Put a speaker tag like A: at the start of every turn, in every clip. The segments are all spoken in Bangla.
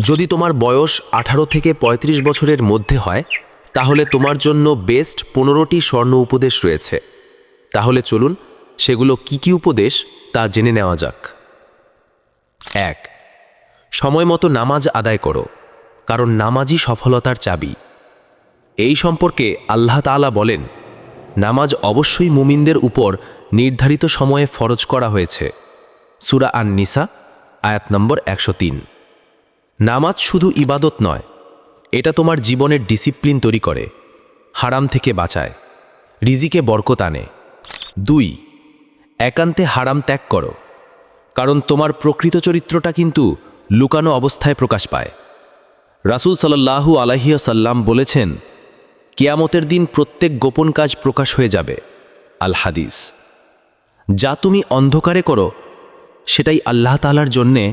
A: যদি তোমার বয়স 18 থেকে 35 বছরের মধ্যে হয় তাহলে তোমার জন্য বেস্ট 15টি স্বর্ণ উপদেশ রয়েছে। তাহলে চলুন সেগুলো কি কি উপদেশ তা জেনে নেওয়া যাক। 1. সময় মতো নামাজ আদায় করো, কারণ নামাজই সফলতার চাবি। এই সম্পর্কে আল্লাহ তাআলা বলেন, নামাজ অবশ্যই মুমিনদের উপর নির্ধারিত সময়ে ফরজ করা হয়েছে। সূরা আন-নিসা আয়াত নম্বর 103। নামাজ শুধু ইবাদত নয়, এটা তোমার জীবনের ডিসিপ্লিন তৈরি করে, হারাম থেকে বাঁচায়, রিজিকে বরকত আনে। 2. একান্তে হারাম ত্যাগ করো, কারণ তোমার প্রকৃত চরিত্রটা কিন্তু লুকানো অবস্থায় প্রকাশ পায়। রাসূল সাল্লাল্লাহু আলাইহি ওয়াসাল্লাম বলেছেন, কিয়ামতের দিন প্রত্যেক গোপন কাজ প্রকাশ হয়ে যাবে। আল হাদিস। যা তুমি অন্ধকারে করো সেটাই আল্লাহ তাআলার জন্যে,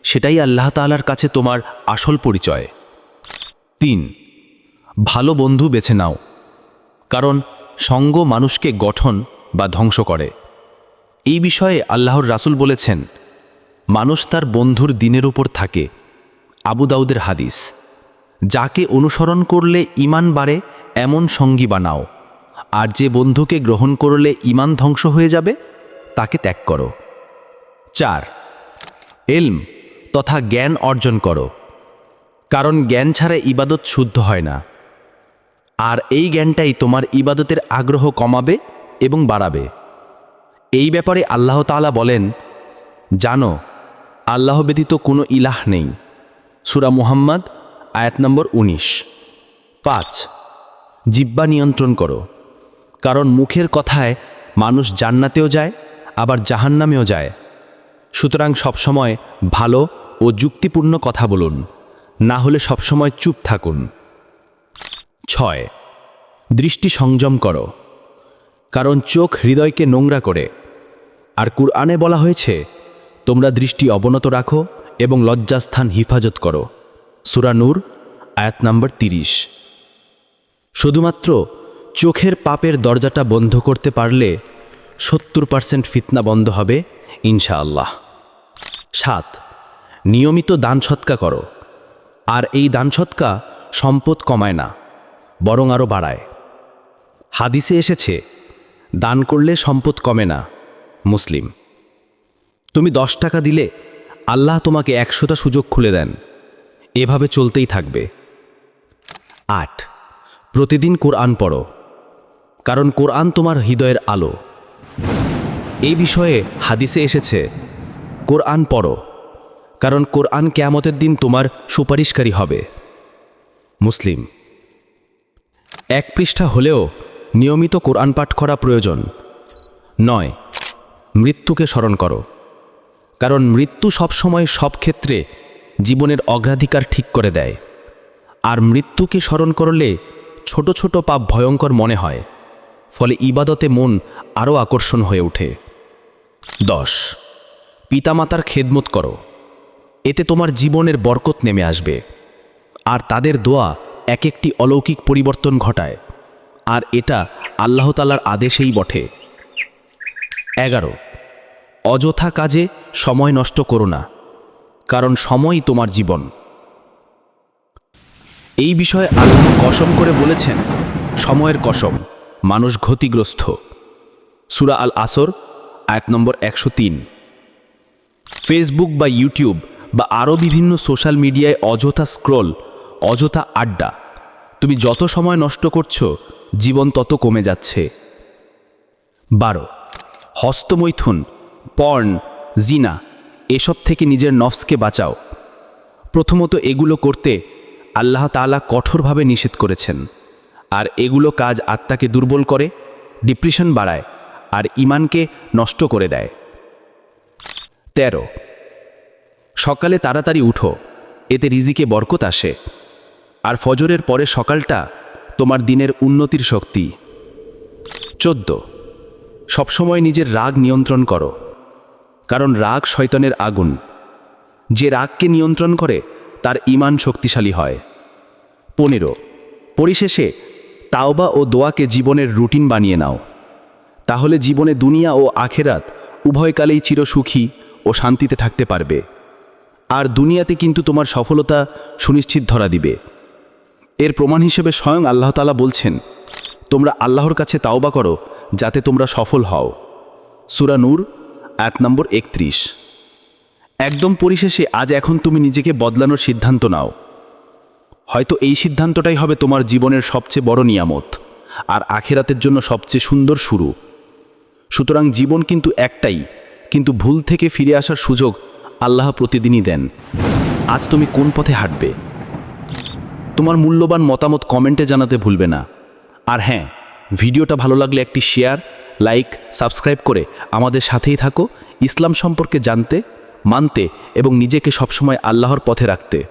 A: সেটাই আল্লাহ তাআলার কাছে তোমার আসল পরিচয়। 3. ভালো বন্ধু বেছে নাও, কারণ সঙ্গ মানুষকে গঠন বা ধ্বংস করে। এই বিষয়ে আল্লাহর রাসূল বলেছেন, মানুষ তার বন্ধুর দিনের উপর থাকে। আবু দাউদের হাদিস। যাকে অনুসরণ করলে ঈমান বাড়ে এমন সঙ্গী বানাও, আর যে বন্ধুকে গ্রহণ করলে ঈমান ধ্বংস হয়ে যাবে তাকে ত্যাগ করো। 4. ইলম তথা জ্ঞান অর্জন করো, কারণ জ্ঞান ছাড়া ইবাদত শুদ্ধ হয় না, আর এই জ্ঞানটাই তোমার ইবাদতের আগ্রহ কমাবে এবং বাড়াবে। এই ব্যাপারে আল্লাহ তাআলা বলেন, জানো আল্লাহ ব্যতীত কোনো ইলাহ নেই। সূরা মুহাম্মদ আয়াত নম্বর 19। 5. জিহ্বা নিয়ন্ত্রণ করো, কারণ মুখের কথায় মানুষ জান্নাতেও যায় আবার জাহান্নামেও যায়। সুতরাং সবসময় ভালো ও যুক্তিপূর্ণ কথা বলুন, না হলে সবসময় চুপ থাকুন। 6. দৃষ্টি সংযম করো, কারণ চোখ হৃদয়কে নোংরা করে, আর কুরআনে বলা হয়েছে তোমরা দৃষ্টি অবনত রাখো এবং লজ্জাস্থান হিফাজত করো। সূরা নূর আয়াত নম্বর 30। শুধুমাত্র চোখের পাপের দরজাটা বন্ধ করতে পারলে 70% ফিতনা বন্ধ হবে ইনশাআল্লাহ। 7. নিয়মিত দান সৎকা করো, আর এই দান সৎকা সম্পদ কমায় না, বরং আরও বাড়ায়। হাদিসে এসেছে, দান করলে সম্পদ কমে না। মুসলিম। তুমি 10 টাকা দিলে আল্লাহ তোমাকে 100টা সুযোগ খুলে দেন, এভাবে চলতেই থাকবে। 8. প্রতিদিন কোরআন পড়ো, কারণ কোরআন তোমার হৃদয়ের আলো। এই বিষয়ে হাদিসে এসেছে, কোরআন পড়ো, কারণ কোরআন কিয়ামতের দিন তোমার সুপারিশকারী হবে। মুসলিম। 1 পৃষ্ঠা হলেও নিয়মিত কোরআন পাঠ করা প্রয়োজন। 9. মৃত্যুকে স্মরণ করো, কারণ মৃত্যু সবসময় সব ক্ষেত্রে জীবনের অগ্রাধিকার ঠিক করে দেয়, আর মৃত্যুকে স্মরণ করলে ছোট ছোট পাপ ভয়ঙ্কর মনে হয়, ফলে ইবাদতে মন আরও আকর্ষণ হয়ে ওঠে। 10. পিতামাতার খেদমত করো, এতে তোমার জীবনের বরকত নেমে আসবে, আর তাদের দোয়া এক একটি অলৌকিক পরিবর্তন ঘটায়, আর এটা আল্লাহ তাআলার আদেশেই বটে। 11. অযথা কাজে সময় নষ্ট করো না, কারণ সময়ই তোমার জীবন। এই বিষয়ে আল্লাহ কসম করে বলেছেন, সময়ের কসম, মানুষ ক্ষতিগ্রস্ত। সূরা আল আসর আয়াত নম্বর 103। ফেসবুক বা ইউটিউব বা আরও বিভিন্ন সোশ্যাল মিডিয়ায় অযথা স্ক্রল, অযথা আড্ডা, তুমি যত সময় নষ্ট করছো জীবন তত কমে যাচ্ছে। 12. হস্তমৈথুন, পর্ন, জিনা এসব থেকে নিজের নফসকে বাঁচাও। প্রথমত এগুলো করতে আল্লাহ তাআলা কঠোরভাবে নিষেধ করেছেন, আর এগুলো কাজ আত্মাকে দুর্বল করে, ডিপ্রেশন বাড়ায়, আর ঈমানকে নষ্ট করে দেয়। 13. সকালে তাড়াতাড়ি উঠো, এতে রিজিকে বরকত আসে, আর ফজরের পরে সকালটা তোমার দিনের উন্নতির শক্তি। 14. সবসময় নিজের রাগ নিয়ন্ত্রণ করো, কারণ রাগ শয়তানের আগুন, যে রাগকে নিয়ন্ত্রণ করে তার ঈমান শক্তিশালী হয়। 15. পরিশেষে তাওবা ও দোয়াকে জীবনের রুটিন বানিয়ে নাও, তাহলে জীবনে দুনিয়া ও আখেরাত উভয়কালেই চিরসুখী ও শান্তিতে থাকতে পারবে।
B: আর দুনিয়াতে কিন্তু তোমার সফলতা সুনিশ্চিত ধরা দিবে। এর প্রমাণ হিসেবে স্বয়ং আল্লাহ তাআলা বলছেন, তোমরা আল্লাহর কাছে তাওবা করো যাতে তোমরা সফল হও। সূরা নূর আয়াত নম্বর 31। একদম পরিশেষে আজ এখন তুমি নিজেকে বদলানোর সিদ্ধান্ত নাও। হয়তো এই সিদ্ধান্তটাই হবে তোমার জীবনের সবচেয়ে বড় নিয়ামত আর আখিরাতের জন্য সবচেয়ে সুন্দর শুরু। সুতরাং জীবন কিন্তু একটাই, কিন্তু ভুল থেকে ফিরে আসার সুযোগ আল্লাহ প্রতিদিনই দেন। আজ তুমি কোন পথে হাঁটবে? তোমার মূল্যবান মতামত কমেন্টে জানাতে ভুলবে না। আর হ্যাঁ, ভিডিওটা ভালো লাগলে একটি শেয়ার, লাইক, সাবস্ক্রাইব করে আমাদের সাথেই থাকো ইসলাম সম্পর্কে জানতে, মানতে এবং নিজেকে সবসময় আল্লাহর পথে রাখতে।